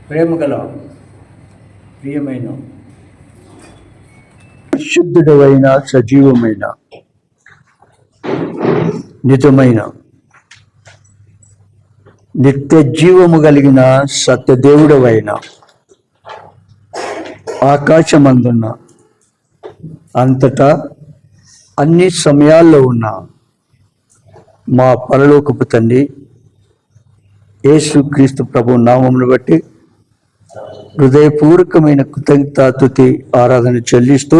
ప్రేమగల ప్రియమైన పరిశుద్ధుడవైన సజీవమైన నిజమైన నిత్య జీవము కలిగిన సత్యదేవుడవైన ఆకాశమందున్న అంతటా అన్ని సమయాల్లో ఉన్న మా పరలోకపు తండ్రి యేసుక్రీస్తు ప్రభు నామమును బట్టి హృదయపూర్వకమైన కృతజ్ఞతాస్తుతి ఆరాధన చెల్లిస్తూ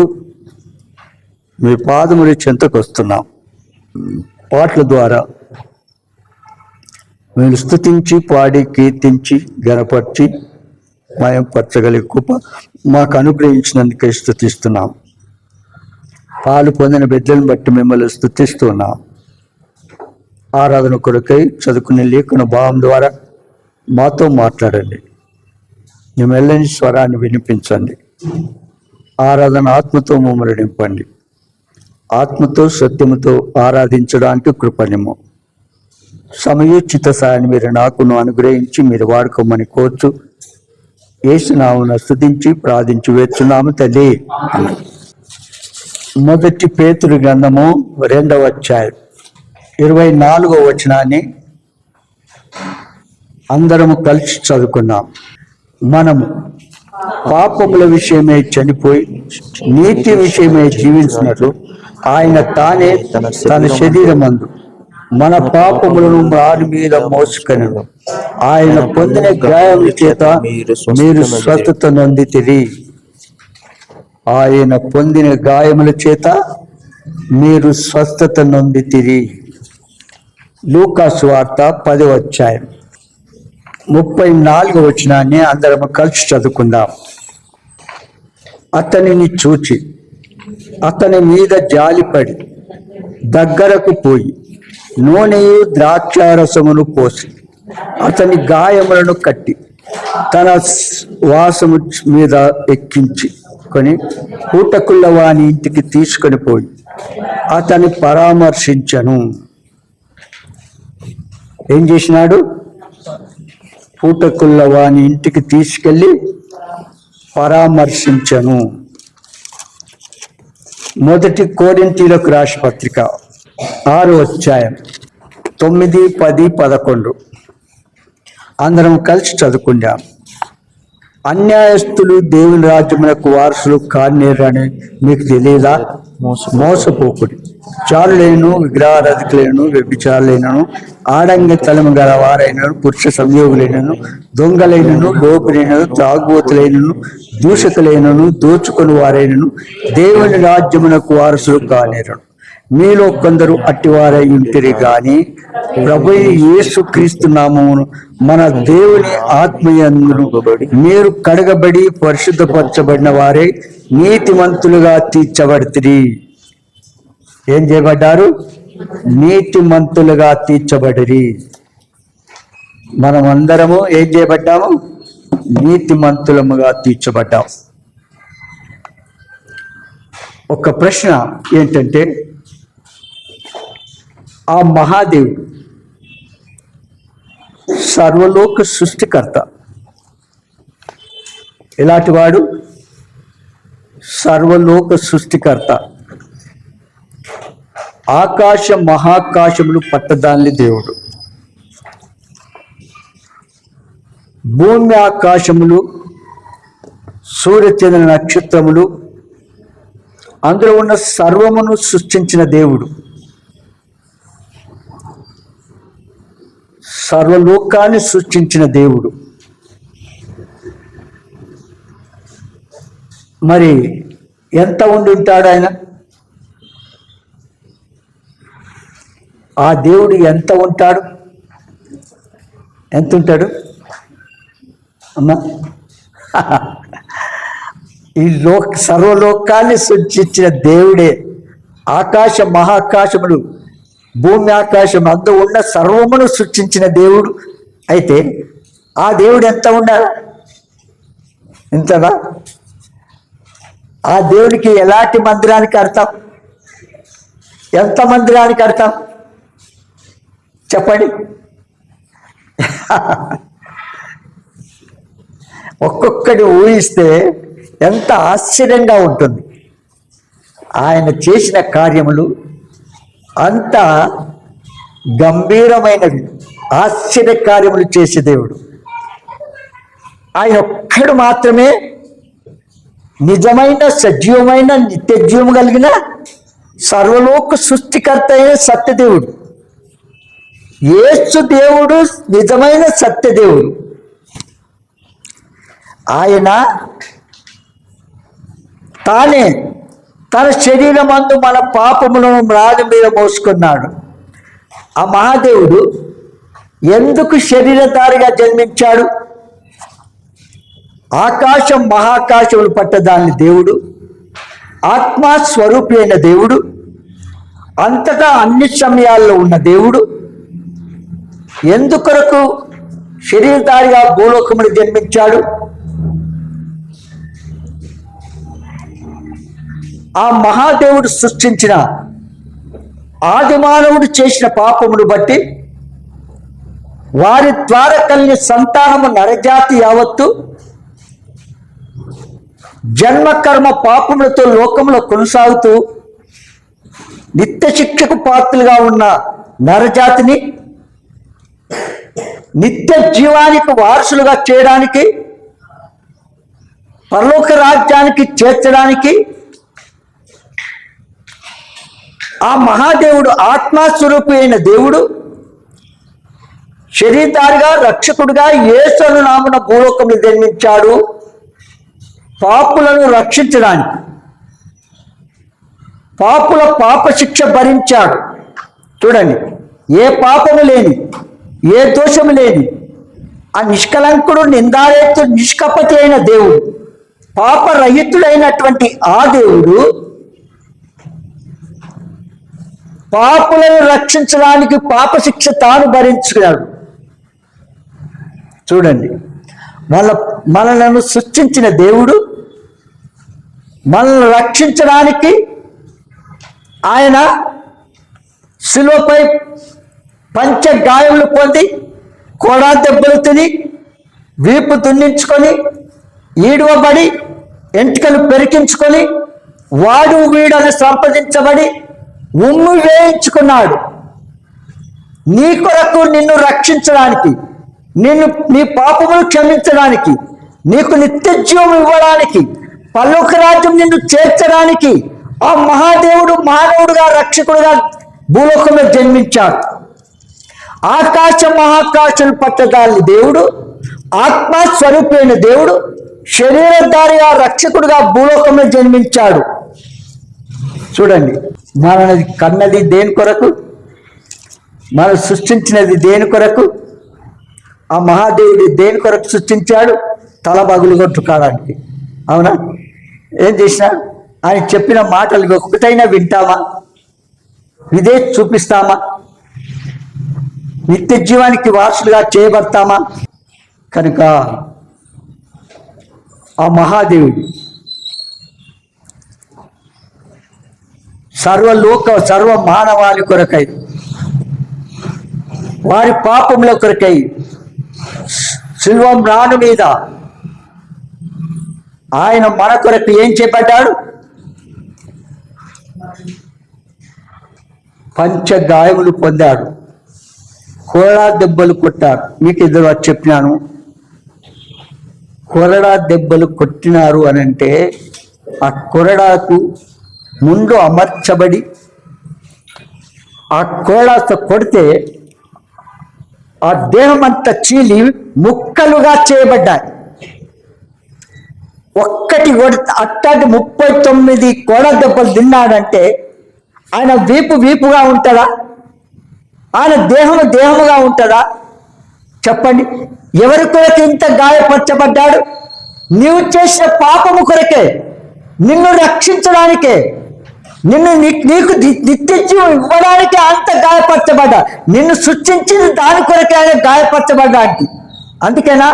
మీ పాదముల చెంతకు వస్తున్నాం. పాటల ద్వారా మీరు స్తుతించి పాడి కీర్తించి గణపరిచి మయంపరచగలిగే కృప మాకు అనుగ్రహించినందుకే స్తుతిస్తున్నాం. పాలు పొందిన బిడ్డలను బట్టి మిమ్మల్ని స్తుతిస్తున్నాం. ఆరాధన కొరకై చదువుకునే లేఖన భావం ద్వారా మాతో మాట్లాడండి. మీ మెల్లని స్వరాన్ని వినిపించండి. ఆరాధన ఆత్మతో మమ్మల్ని నింపండి. ఆత్మతో సత్యముతో ఆరాధించడానికి కృపణిము. సమయోచిత సాయాన్ని మీరు నాకును అనుగ్రహించి మీరు వాడుకోమని కోర్చు యేసునామమున స్తుతించి ప్రార్థించి వేచున్నాము తల్లి. మొదటి పేతురు గ్రంథము 2వ అధ్యాయం 24వ వచనాన్ని అందరము కలిసి చదువుకున్నాం. మనము పాపముల విషయమై చనిపోయి నీతి విషయమై జీవించినట్లు ఆయన తానే తన శరీరమందు మన పాపములను వారి మీద మోసుకొనెను. ఆయన పొందిన గాయముల చేత మీరు స్వస్థత నొందితిరి. ఆయన పొందిన గాయముల చేత మీరు స్వస్థత నొందితిరి. లూకా సువార్త 10వ అధ్యాయం 34వ వచనాన్ని అందరం కలిసి చదువుకుందాం. అతనిని చూచి అతని మీద జాలిపడి దగ్గరకు పోయి నూనెయు ద్రాక్షారసమును పోసి అతని గాయములను కట్టి తన వాసము మీద ఎక్కించి కొని పూటకుళ్ళ వాని ఇంటికి తీసుకొని పోయి అతన్ని పరామర్శించను. ఏం చేసినాడు? పూటకుళ్ళ వాని ఇంటికి తీసుకెళ్ళి పరామర్శించను. మొదటి కొరింథీయులకు రాసిన పత్రిక 6వ అధ్యాయం 9, 10, 11 అందరం కలిసి చదువుకుందాం. అన్యాయస్తులు దేవుని రాజ్యమునకు వారసులు కానేరని మీకు తెలియదా? మోసపోకుడి. చారులైనను విగ్రహారాధికులైనను వ్యభిచారులైనను ఆడంగి తలము గల వారైనను పురుష సంయోగులైనను దొంగలైనను లోపులైనను త్రాగుబోతులైనను దూషకులైనను దోచుకుని వారైనను దేవుని రాజ్యమునకు వారసులు కానేరను. మీలో కొందరు అట్టివారై ఉంటిరి గాని ప్రభు యేసుక్రీస్తు నామమును మన దేవుని ఆత్మయందును మీరు కడగబడి పరిశుద్ధపరచబడిన వారే నీతిమంతులుగా తీర్చబడితిరి. ఏం చేయబడ్డారు? నీతిమంతులుగా తీర్చబడిరి. మనం అందరము ఏం చేయబడ్డాము? నీతిమంతులముగా తీర్చబడ్డాం. ఒక ప్రశ్న ఏంటంటే, ఆ మహాదేవుడు సర్వలోక సృష్టికర్త. ఎలాంటి వాడు? సర్వలోక సృష్టికర్త. ఆకాశ మహాకాశములు పట్టదాన్ని దేవుడు. భూమి ఆకాశములు, సూర్యచంద్ర నక్షత్రములు, అందులో ఉన్న సర్వమును సృష్టించిన దేవుడు. సర్వలోకాన్ని సృష్టించిన దేవుడు. మరి ఎంత ఉండి ఉంటాడు ఆయన? ఆ దేవుడు ఎంత ఉంటాడు? ఎంత ఉంటాడు అమ్మా? ఈ సర్వలోకాన్ని సృష్టించిన దేవుడే. ఆకాశ మహాకాశములు, భూమి ఆకాశం అందు ఉన్న సర్వమును సృష్టించిన దేవుడు. అయితే ఆ దేవుడు ఎంత ఉండాలి? ఇంతదా? ఆ దేవుడికి ఎలాంటి మందిరానికి అర్థం? ఎంత మందిరానికి అర్థం చెప్పండి. ఒక్కొక్కటి ఊహిస్తే ఎంత ఆశ్చర్యంగా ఉంటుంది. ఆయన చేసిన కార్యములు అంత గంభీరమైనవి, ఆశ్చర్య కార్యములు చేసే దేవుడు. ఆయన ఒక్కడు మాత్రమే నిజమైన సజీవమైన నిత్యజీవం కలిగిన సర్వలోక సృష్టికర్త అయిన సత్యదేవుడు. యేసు దేవుడు నిజమైన సత్యదేవుడు. ఆయన తానే తన శరీరమందు మన పాపములను రాజు మీద మోసుకున్నాడు. ఆ మహాదేవుడు ఎందుకు శరీరధారిగా జన్మించాడు? ఆకాశం మహాకాశములు పట్టదాని దేవుడు, ఆత్మస్వరూపి అయిన దేవుడు, అంతటా అన్ని సమయాల్లో ఉన్న దేవుడు ఎందుకొరకు శరీరధారిగా భూలోకములు జన్మించాడు? ఆ మహాదేవుడు సృష్టించిన ఆది మానవుడు చేసిన పాపమును బట్టి వారి ద్వారా కలిగిన సంతానము నరజాతి యావత్తు జన్మకర్మ పాపములతో లోకంలో కొనసాగుతూ నిత్య శిక్షకు పాత్రలుగా ఉన్న నరజాతిని నిత్య జీవానికి వారసులుగా చేయడానికి, పరలోక రాజ్యానికి చేర్చడానికి ఆ మహాదేవుడు ఆత్మస్వరూపి అయిన దేవుడు శరీరధారిగా రక్షకుడుగా యేసు నామమున భూలోకంలో జన్మించాడు పాపులను రక్షించడానికి. పాపుల పాప శిక్ష భరించాడు. చూడండి, ఏ పాపము లేని, ఏ దోషము లేని ఆ నిష్కలంకుడు నిందారేతు నిష్కపతి అయిన దేవుడు, పాపరహితుడైనటువంటి ఆ దేవుడు పాపులను రక్షించడానికి పాప శిక్ష తాను భరించుకున్నాడు. చూడండి, మనలను సృష్టించిన దేవుడు మనల్ని రక్షించడానికి ఆయన శిలువపై పంచ గాయములు పొంది, కోడా దెబ్బలు తిని, వీపు దున్నించుకొని, ఈడవబడి, ఎంటికలు పెరికించుకొని, వాడు వీడని సంపాదించబడి ఉమ్ము వేయించుకున్నాడు. నీ కొరకు నిన్ను రక్షించడానికి, నీ పాపములు క్షమించడానికి, నీకు నిత్యజీవం ఇవ్వడానికి, పరలోక రాజ్యం నిన్ను చేర్చడానికి ఆ మహాదేవుడు మానవుడుగా రక్షకుడుగా భూలోకంలో జన్మించాడు. ఆకాశం మహాకాశం పట్టదాని దేవుడు, ఆత్మస్వరూపైన దేవుడు శరీరధారిగా రక్షకుడుగా భూలోకంలో జన్మించాడు. చూడండి, మనది కన్నది దేని కొరకు? మనం సృష్టించినది దేని కొరకు? ఆ మహాదేవుడు దేని కొరకు సృష్టించాడు? తల బగులు కొట్టుకోవడానికి. అవునా? ఏం చేసినాడు? ఆయన చెప్పిన మాటలు ఒకటైనా వింటామా? ఇదే చూపిస్తామా? నిత్య జీవానికి వారసులుగా చేయబడతామా? కనుక ఆ మహాదేవుడు సర్వ మానవాళి కొరకై, వారి పాపముల కొరకై శిలువ మ్రాను మీద ఆయన మన కొరకు ఏం చేపట్టాడు? పంచ గాయములు పొందాడు, కోరడా దెబ్బలు కొట్టారు. మీకు ఇద్దరు చెప్పినాను, కొరడా దెబ్బలు కొట్టినారు అని అంటే ఆ కొరడాకు ముందు అమర్చబడి ఆ కొరడాతో కొడితే ఆ దేహం అంతా చీలి ముక్కలుగా చేయబడ్డాయి. ఒక్కటి అట్టాటి 39 కోడ దెబ్బలు తిన్నాడంటే ఆయన వీపుగా ఉంటుందా? ఆయన దేహముగా ఉంటుందా? చెప్పండి. ఎవరి కొరకు ఇంత గాయపరచబడ్డాడు? నీవు చేసిన పాపము కొరకే, నిన్ను రక్షించడానికే, నీకు నిత్యజీవం ఇవ్వడానికి అంత గాయపరచబడ్డా. నిన్ను సృష్టించింది దాని కొరకే ఆయన గాయపరచబడ్డానికి. అందుకేనా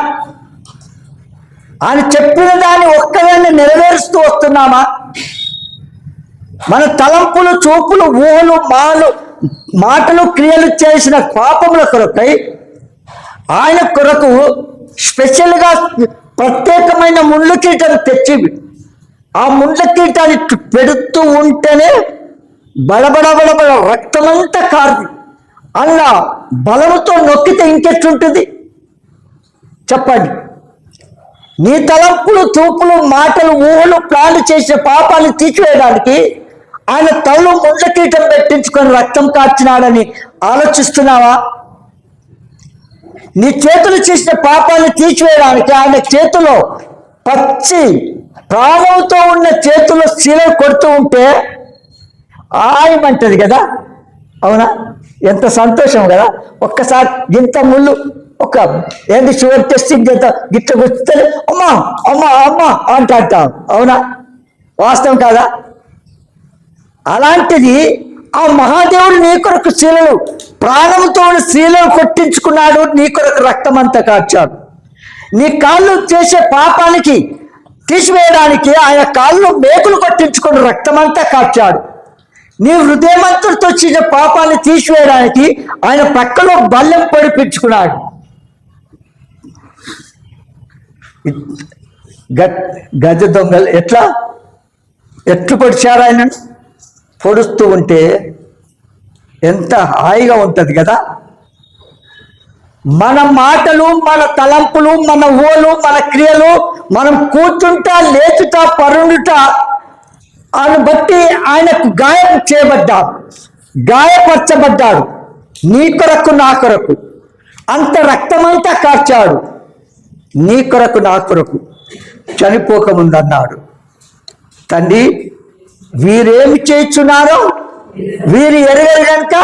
ఆయన చెప్పిన దాన్ని ఒక్కదాన్ని నెరవేరుస్తూ వస్తున్నామా? మన తలంపులు, చూపులు, ఊహలు, మాటలు, క్రియలు చేసిన పాపముల కొరకై ఆయన కొరకు స్పెషల్గా ప్రత్యేకమైన ముళ్ళు కీటను తెచ్చి ఆ ముళ్ళ కీటాన్ని పెడుతూ ఉంటేనే బడబడ రక్తమంతా కారుది. అలా బలముతో నొక్కితే ఇంకెట్లుంటుంది చెప్పండి? నీ తలంపులు, తూపులు, మాటలు, ఊహలు, ప్లాన్లు చేసిన పాపాలను తీసివేయడానికి ఆయన తల్లు ముళ్ళ కీటం పెట్టించుకొని రక్తం కార్చినాడని ఆలోచిస్తున్నావా? నీ చేతులు చేసిన పాపాలను తీసివేయడానికి ఆయన చేతిలో పచ్చి ప్రాణంతో ఉన్న చేతుల్లో శీలలు కొడుతూ ఉంటే ఆయమంటది కదా, అవునా? ఎంత సంతోషం కదా. ఒక్కసారి ఇంత ముళ్ళు ఒక ఏంటి షుగర్ టెస్టింగ్ చేద్దాం, గిట్ట గుర్తే అమ్మా అమ్మా అమ్మా అంటాం, అవునా? వాస్తవం కాదా? అలాంటిది ఆ మహాదేవుడు నీ కొరకు శీలలు, ప్రాణంతో శీలలు కొట్టించుకున్నాడు, నీ కొరకు రక్తం అంతా కార్చాడు. నీ కాళ్ళు చేసే పాపానికి తీసివేయడానికి ఆయన కాళ్ళు మేకులు కొట్టించుకుని రక్తమంతా కార్చాడు. నీ హృదయమంతుడితో చేసే పాపాన్ని తీసివేయడానికి ఆయన పక్కలో బల్లెం పొడిపించుకున్నాడు. గజ దొంగలు ఎట్లు పొడిచారు ఆయన? పొడుస్తూ ఉంటే ఎంత హాయిగా ఉంటుంది కదా. మన మాటలు, మన తలంపులు, మన ఊహలు, మన క్రియలు, మనం కూర్చుంటా, లేచుటా, పరుండుట అని బట్టి ఆయనకు గాయపరచబడ్డాడు. నీ కొరకు, నా కొరకు అంత రక్తమంతా కార్చాడు. నీ కొరకు, నా కొరకు చనిపోకముందన్నాడు, తండ్రి వీరేమి చేస్తున్నారో వీరు ఎరగరు కనుక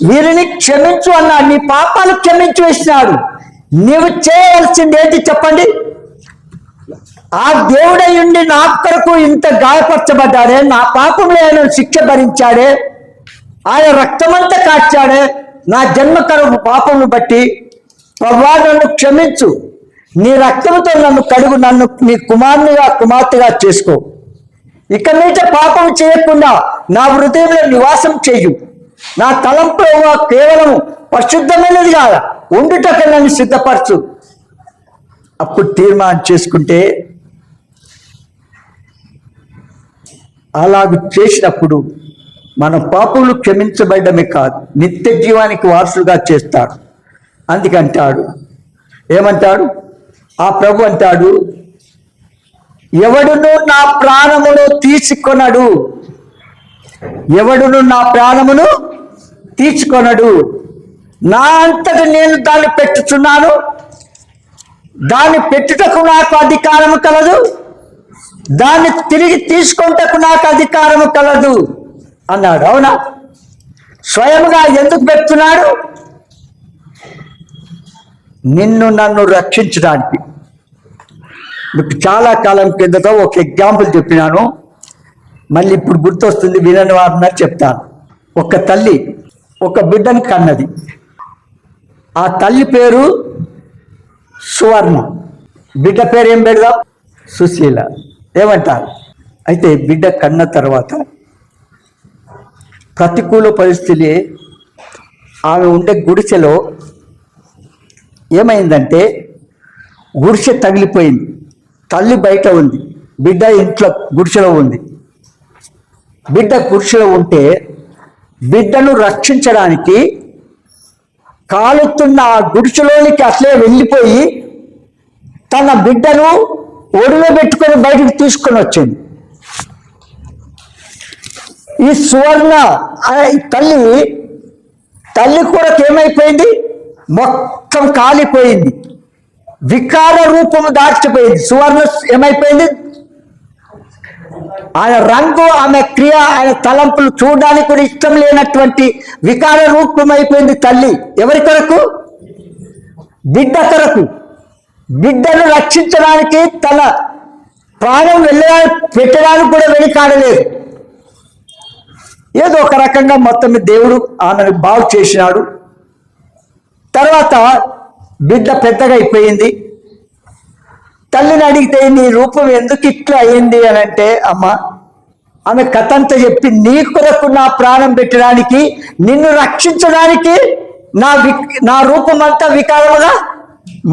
వీరిని క్షమించు అన్నాడు. నీ పాపాలు క్షమించి వేసినాడు. నీవు చేయవలసింది ఏంటి చెప్పండి? ఆ దేవుడై ఉండి నా కొరకు ఇంత గాయపరచబడ్డాడే, నా పాపంలో ఆయన శిక్ష భరించాడే, ఆయన రక్తమంతా కార్చాడే, నా జన్మకరకు పాపమును బట్టి ప్రభువా నన్ను క్షమించు, నీ రక్తంతో నన్ను కడుగు, నన్ను నీ కుమారునిగా కుమార్తెగా చేసుకో, ఇక మీద పాపం చేయకుండా నా హృదయంలో నివాసం చేయు, నా తలంపులో కేవలం పరిశుద్ధమైనది కాదా ఉండుటకు నన్ను సిద్ధపరచు. అప్పుడు తీర్మానం చేసుకుంటే, అలాగ చేసినప్పుడు మన పాపములు క్షమించబడమే కాదు, నిత్య జీవానికి వారసులుగా చేస్తాడు. అందుకంటాడు, ఏమంటాడు ఆ ప్రభు? అంటాడు, ఎవడును నా ప్రాణమును తీసుకొనడు, ఎవడును నా ప్రాణమును తీసుకొనడు, నా అంతట నేను దాన్ని పెట్టుచున్నాను, దాన్ని పెట్టుటకు నాకు అధికారము కలదు, దాన్ని తిరిగి తీసుకొంటకు నాకు అధికారము కలదు అన్నాడు. అవునా? స్వయంగా ఎందుకు పెడుతున్నాడు? నిన్ను నన్ను రక్షించడానికి. మీకు చాలా కాలం కిందట ఒక ఎగ్జాంపుల్ చెప్పినాను, మళ్ళీ ఇప్పుడు గుర్తొస్తుంది, వినని వారిని చెప్తాను. ఒక తల్లి ఒక బిడ్డని కన్నది. ఆ తల్లి పేరు సువర్ణ, బిడ్డ పేరు ఏం పెడదాం? సుశీల. ఏమంటారు? అయితే బిడ్డ కన్న తర్వాత ప్రతికూల పరిస్థితి, ఆమె ఉండే గుడిసెలో ఏమైందంటే గుడిసె తగిలిపోయింది. తల్లి బయట ఉంది, బిడ్డ ఇంట్లో గుడిసెలో ఉంది. బిడ్డ గుడిసెలో ఉంటే బిడ్డను రక్షించడానికి కాలుతున్న ఆ గుడిసెలోనికి అట్లే వెళ్ళిపోయి తన బిడ్డను ఒడిలో పెట్టుకొని బయటకు తీసుకొని వచ్చింది. ఈ సువర్ణ తల్లి కూడా ఏమైపోయింది? మొత్తం కాలిపోయింది, వికార రూపము దాచిపోయింది. సువర్ణ ఏమైపోయింది? ఆయన రంగు, ఆమె క్రియ, ఆయన తలంపులు చూడడానికి కూడా ఇష్టం లేనటువంటి వికార రూపం అయిపోయింది తల్లి. ఎవరి కొరకు? బిడ్డ కొరకు. బిడ్డను రక్షించడానికి తన ప్రాణం పెట్టడానికి కూడా వెనుకాడలేదు. ఏదో ఒక రకంగా మొత్తం దేవుడు ఆమెను బాగు చేసినాడు. తర్వాత బిడ్డ పెద్దగా అయిపోయింది. తల్లిని అడిగితే నీ రూపం ఎందుకు ఇట్లా అయింది అని అంటే, అమ్మ ఆమె కథ అంతా చెప్పి, నీ కొరకు నా ప్రాణం పెట్టడానికి, నిన్ను రక్షించడానికి నా రూపం అంతా వికారముగా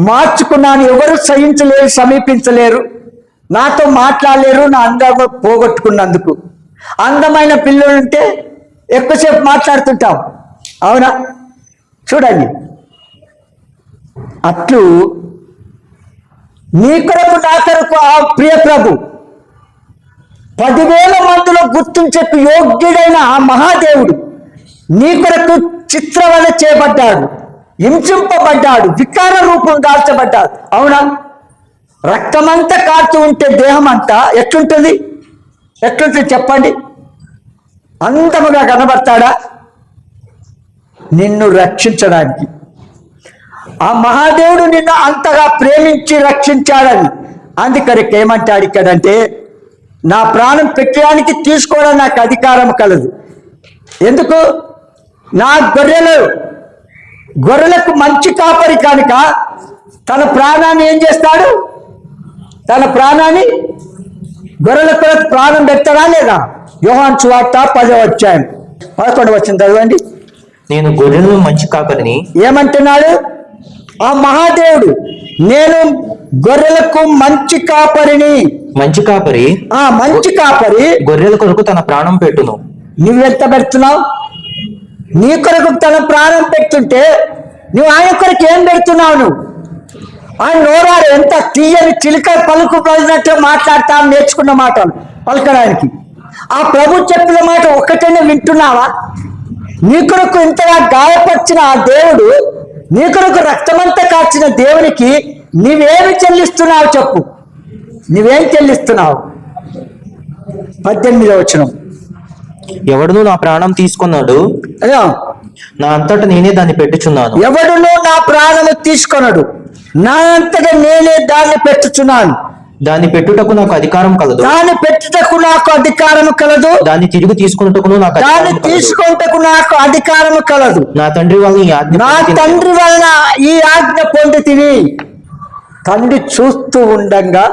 మార్చుకున్నాను. ఎవరు సహించలేరు, సమీపించలేరు, నాతో మాట్లాడలేరు. నా అందం పోగొట్టుకున్నందుకు. అందమైన పిల్లలుంటే ఎక్కువసేపు మాట్లాడుతుంటాం, అవునా? చూడండి, అట్లు నీ కొరకు నా కొరకు ఆ ప్రియ ప్రభు 10,000 మందిలో గుర్తించకు యోగ్యుడైన ఆ మహాదేవుడు నీ కొరకు చిత్రవద చేయబడ్డాడు, హింసింపబడ్డాడు, వికార రూపం దాల్చబడ్డాడు, అవునా? రక్తమంతా కారుతూ ఉంటే దేహం అంతా ఎట్లుంటుంది చెప్పండి? అందముగా కనబడతాడా? నిన్ను రక్షించడానికి ఆ మహాదేవుడు నిన్ను అంతగా ప్రేమించి రక్షించాడని. అందుకని ఏమంటాడు ఇక్కడంటే, నా ప్రాణం పెట్టడానికి తీసుకోవడం నాకు అధికారం కలదు. ఎందుకు? నా గొర్రెలకు మంచి కాపరి కనుక తన ప్రాణాన్ని ఏం చేస్తాడు? తన ప్రాణాన్ని గొర్రెల కొరకు ప్రాణం పెడతాడా లేదా? యోహాను సువార్త 10వ అధ్యాయం 11వ వచనం చదవండి. నేను గొర్రెలను మంచి కాపరిని. ఏమంటున్నాడు ఆ మహాదేవుడు? నేను గొర్రెలకు మంచి కాపరిని. మంచి కాపరి గొర్రెల కొరకు తన ప్రాణం పెట్టును. నువ్వెంత పెడుతున్నావు? నీ కొరకు తన ప్రాణం పెడుతుంటే నువ్వు ఆయన కొరకు ఏం పెడుతున్నావు? నువ్వు ఆయన నోరాడు ఎంత తీయని చిలుక పలుకు పలినట్టు మాట్లాడతా, నేర్చుకున్న మాటలు పలకడానికి. ఆ ప్రభు చెప్పిన మాట ఒక్కటనే వింటున్నావా? నీ కొరకు ఇంతగా గాయపరిచిన ఆ దేవుడు, నీ కొరకు రక్తమంతా కాచిన దేవునికి నీవేమి చెల్లిస్తున్నావు చెప్పు? నువ్వేం చెల్లిస్తున్నావు? 18వ వచనం. ఎవడును నా ప్రాణం తీసుకున్నాడు, నా అంతటా నేనే దాన్ని పెట్టుచున్నాను. ఎవడును నా ప్రాణము తీసుకొనడు, నా అంతటా నేనే దాన్ని పెట్టుచున్నాను. దాన్ని పెట్టుటకు నాకు అధికారం కలదు. దాన్ని తిరిగి తీసుకున్నటకు నాకు అధికారం కలదు. నా తండ్రి వలన ఈ ఆజ్ఞ పొందితిని. తండ్రి చూస్తూ ఉండంగా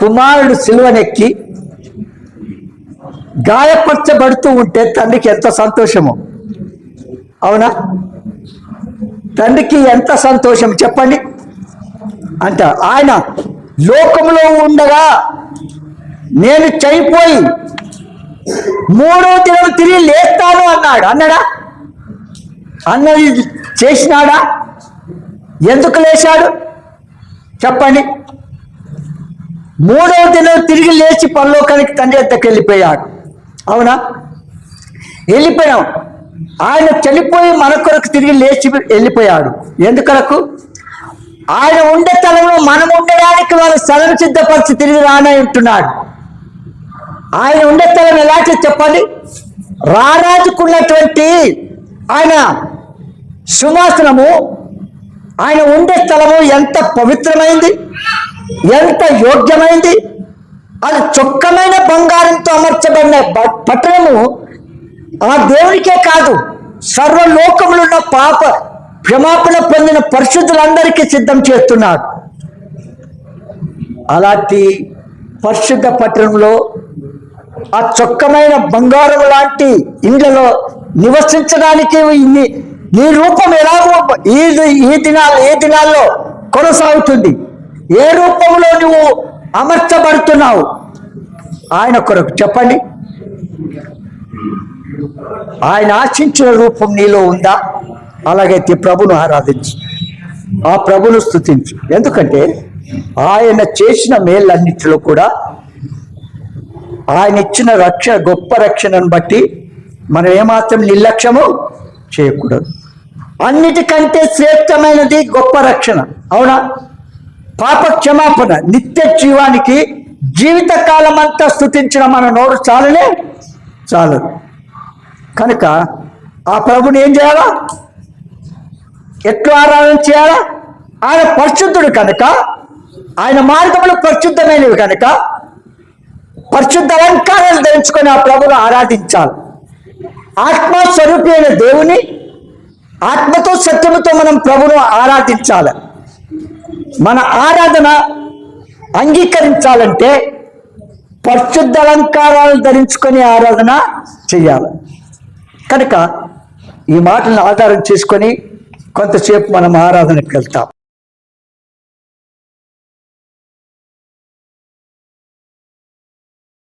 కుమారుడు సిలువనెక్కి గాయపరచబడుతూ ఉంటే తండ్రికి ఎంత సంతోషమో, అవునా? తండ్రికి ఎంత సంతోషం చెప్పండి. అంట ఆయన లోకంలో ఉండగా నేను చనిపోయి 3వ దినం తిరిగి లేస్తాను అన్నాడా? అన్నది చేసినాడా? ఎందుకు లేచాడు చెప్పండి? 3వ దినం తిరిగి లేచి పరలోకానికి తండ్రి వద్దకు వెళ్ళిపోయాడు, అవునా? వెళ్ళిపోయాం. ఆయన చనిపోయి మన కొరకు తిరిగి లేచి వెళ్ళిపోయాడు. ఎందుకొరకు? ఆయన ఉండే స్థలంలో మనం ఉండడానికి వాళ్ళు స్థలం సిద్ధపరిచి తిరిగి రానై ఉంటున్నాడు. ఆయన ఉండే స్థలం ఎలాంటి చెప్పండి? రారాజుకున్నటువంటి ఆయన సింహాసనము, ఆయన ఉండే స్థలము ఎంత పవిత్రమైంది, ఎంత యోగ్యమైంది. అది చొక్కమైన బంగారంతో అమర్చబడిన పట్టణము ఆ దేవునికే కాదు, సర్వలోకములో ఉన్న పాప క్షమాపణ పొందిన పరిశుద్ధులందరికీ సిద్ధం చేస్తున్నాడు. అలాంటి పరిశుద్ధ పట్టణంలో ఆ చొక్కమైన బంగారం లాంటి ఇండ్లలో నివసించడానికి నీ రూపం ఎలాగో ఈ దినాల్లో కొనసాగుతుంది. ఏ రూపంలో నువ్వు అమర్చబడుతున్నావు ఆయన కొరకు చెప్పండి? ఆయన ఆశించిన రూపం నీలో ఉందా? అలాగైతే ప్రభును ఆరాధించు, ఆ ప్రభును స్తుతించు. ఎందుకంటే ఆయన చేసిన మేళ్ళన్నిటిలో కూడా ఆయన ఇచ్చిన గొప్ప రక్షణను బట్టి మనం ఏమాత్రం నిర్లక్ష్యము చేయకూడదు. అన్నిటికంటే శ్రేష్టమైనది గొప్ప రక్షణ, అవునా? పాప క్షమాపణ, నిత్య జీవానికి జీవితకాలం అంతా స్తుతించిన మన నోరు చాలదు. కనుక ఆ ప్రభుని ఏం చేయాలా? ఎట్లా ఆరాధన చేయాలా? ఆయన పరిశుద్ధుడు కనుక, ఆయన మార్గములు పరిశుద్ధమైనవి కనుక పరిశుద్ధ అలంకారాలు ధరించుకొని ఆ ప్రభును ఆరాధించాలి. ఆత్మస్వరూపి అయిన దేవుని ఆత్మతో సత్యముతో మనం ప్రభును ఆరాధించాలి. మన ఆరాధన అంగీకరించాలంటే పరిశుద్ధ అలంకారాలు ధరించుకొని ఆరాధన చెయ్యాలి. కనుక ఈ మాటలను ఆధారం చేసుకొని కొంతసేపు మనం ఆరాధనకి వెళ్తాం.